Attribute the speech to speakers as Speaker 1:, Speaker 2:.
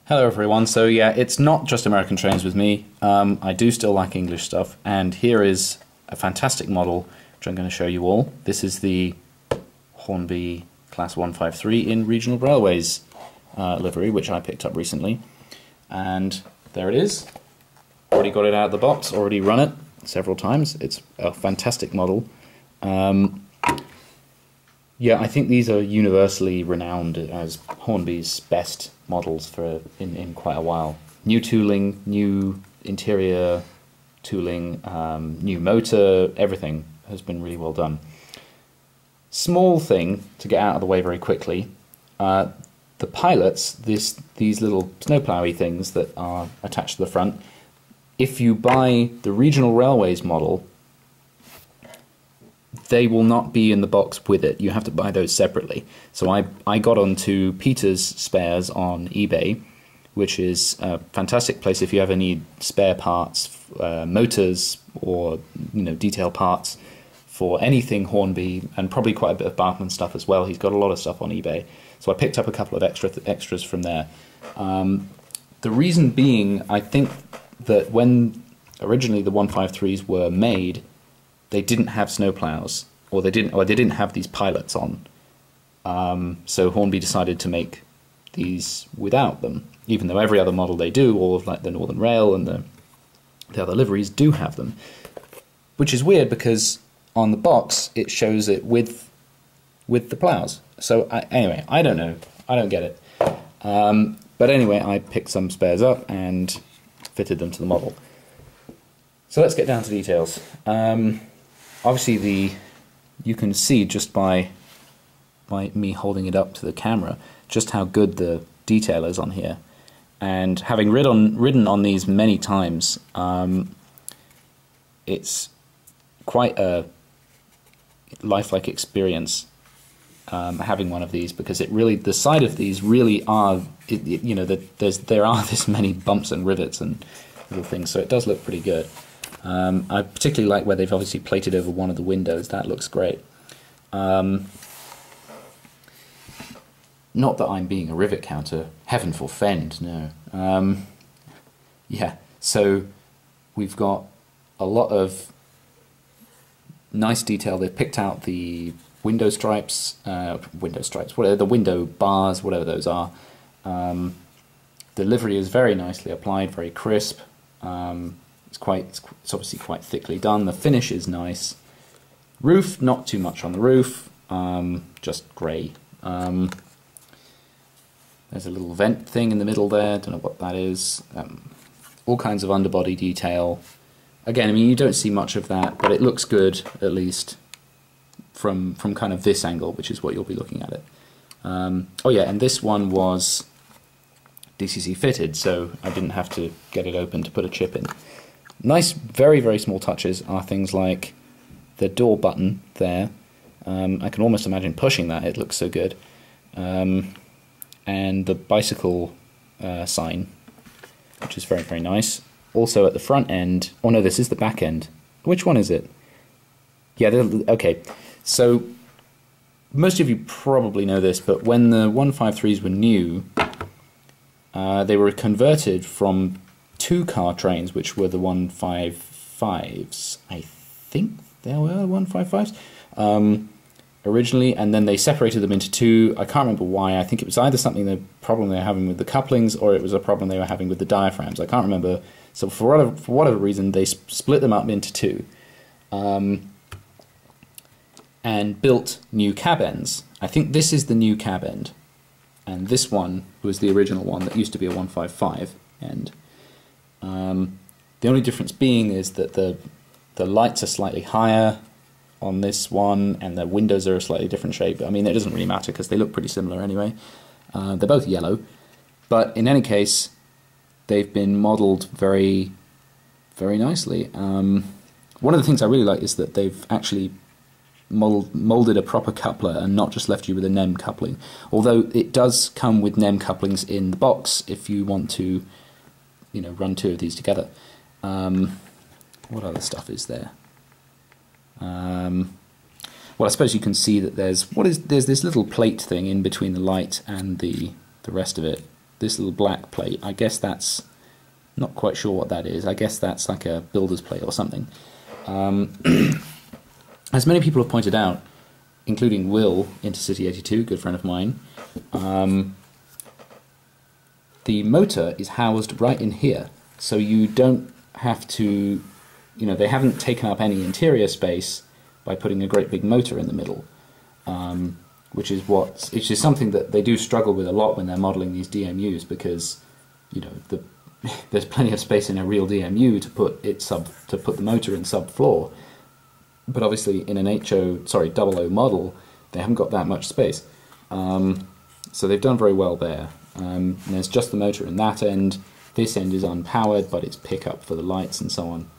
Speaker 1: Hello everyone, so yeah, it's not just American trains with me. I do still like English stuff, and here is a fantastic model which I'm going to show you all. This is the Hornby Class 153 in Regional Railways livery, which I picked up recently. And there it is. Already got it out of the box, already run it several times. It's a fantastic model. Yeah, I think these are universally renowned as Hornby's best models for in quite a while. New tooling, new interior tooling, new motor, everything has been really well done. Small thing to get out of the way very quickly, the pilots, these little snowplowy things that are attached to the front, if you buy the Regional Railways model, they will not be in the box with it. You have to buy those separately. So I got onto Peter's Spares on eBay, which is a fantastic place if you ever need spare parts, motors, or detail parts for anything Hornby, and probably quite a bit of Bachmann stuff as well. He's got a lot of stuff on eBay. So I picked up a couple of extras from there. The reason being, I think that when originally the 153s were made, they didn't have snowplows, or they didn't have these pilots on. So Hornby decided to make these without them, even though every other model they do, all of like the Northern Rail and the other liveries do have them. Which is weird because on the box it shows it with the plows. So anyway, I don't know, I don't get it. But anyway, I picked some spares up and fitted them to the model. So let's get down to details. Obviously, you can see just by me holding it up to the camera just how good the detail is on here. And having ridden on these many times, it's quite a lifelike experience having one of these, because the side of these really are, there are this many bumps and rivets and little things, so it does look pretty good. I particularly like where they've obviously plated over one of the windows. That looks great. Not that I'm being a rivet counter. Heaven forfend, no. Yeah, so we've got a lot of nice detail. They've picked out the window stripes, whatever, the window bars, whatever those are. The livery is very nicely applied, very crisp. It's obviously quite thickly done. The finish is nice. Roof, not too much on the roof, just grey. There's a little vent thing in the middle there, don't know what that is. All kinds of underbody detail. Again, I mean, you don't see much of that, but it looks good, at least, from kind of this angle, which is what you'll be looking at it. Oh yeah, and this one was DCC fitted, so I didn't have to get it open to put a chip in. Nice, very, very small touches are things like the door button there. I can almost imagine pushing that, it looks so good. And the bicycle sign, which is very, very nice. Also at the front end, oh no, this is the back end. Which one is it? Yeah, okay. So, most of you probably know this, but when the 153s were new, they were converted from two-car trains, which were the 155s. I think they were 155s originally, and then they separated them into two. I can't remember why. I think it was either the problem they were having with the couplings, or it was a problem they were having with the diaphragms. I can't remember. So for whatever reason, they split them up into two, and built new cab ends. I think this is the new cab end, and this one was the original one that used to be a 155 end. The only difference being is that the lights are slightly higher on this one, and the windows are a slightly different shape. I mean, it doesn't really matter because they look pretty similar anyway. They're both yellow, but in any case, they've been modelled very, very nicely. One of the things I really like is that they've actually moulded a proper coupler and not just left you with a NEM coupling. Although it does come with NEM couplings in the box if you want to, run two of these together. What other stuff is there? Well, I suppose you can see that there's this little plate thing in between the light and the rest of it. this little black plate. I guess that's, not quite sure what that is. I guess that's like a builder's plate or something. As many people have pointed out, including Will, Intercity82, good friend of mine, the motor is housed right in here, so you don't have to, they haven't taken up any interior space by putting a great big motor in the middle, which is something that they do struggle with a lot when they're modelling these DMUs, because there's plenty of space in a real DMU to put the motor in subfloor, but obviously in an 00 model they haven't got that much space. So they've done very well there. And there's just the motor in that end. This end is unpowered, but it's pickup for the lights and so on.